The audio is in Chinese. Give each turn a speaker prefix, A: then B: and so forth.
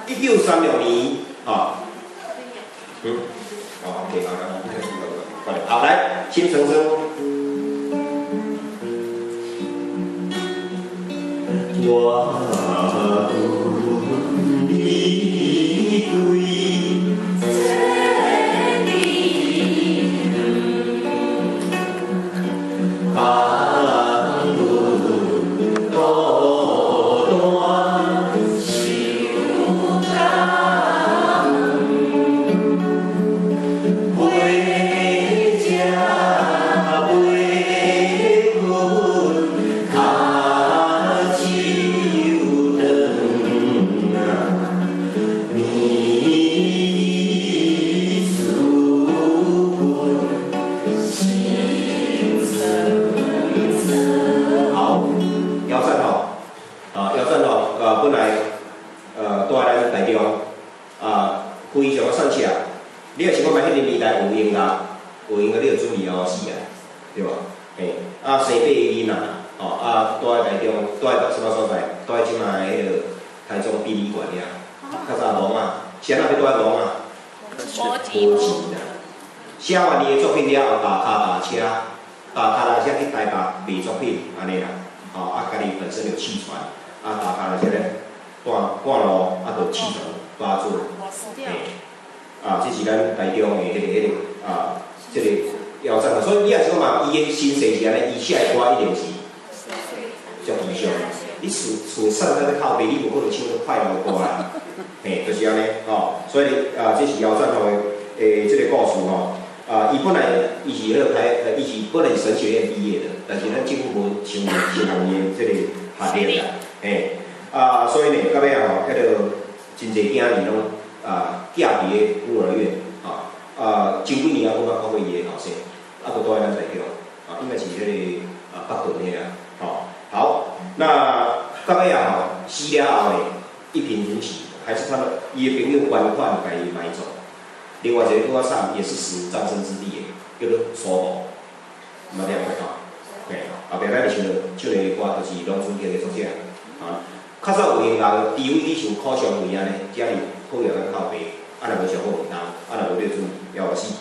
A: 1936年啊，OK， 好，来，新陈声。我离非常算起来，你若想讲买迄个年代有闲啦，有闲个你就准备后死啊，对吧？嘿，生8个囡仔，住在台中，住在什么所在？住在即卖迄个台中殡仪馆遐，较早农啊，谁人要住在农啊？无钱啦。写完伊的作品了后，踏车去台北卖作品，安尼啦，家己本身有气喘，踏车咧半路就气喘发作。这是咱台中的这个腰斩所以你也是讲嘛，伊的身世是安尼，伊写的歌一定是足艺术。你厝散在咧靠背，你无可能唱得快乐的歌啦，嘿，就是安尼所以这是腰斩的这个故事伊本来伊是本来是神学院毕业的，但是咱政府无承认这个学历啦，嘿，所以呢，到尾迄个真侪囝儿拢。寄伫个孤儿院，前几年我看过伊个后生，佫住在咱台中，应该是迄个北屯个好，那到尾死了后呢，一贫如洗，还是他们伊个朋友捐款把伊买走。另外一个佫较惨，也是死葬身之地个，叫做苏某，毋捌了解嘿，后壁咱就唱个歌，就是农村剧个作者，较早有闲人，除非你想考上位安尼，遮尔。好用咱靠背，若无上好唔当，若无你就要死。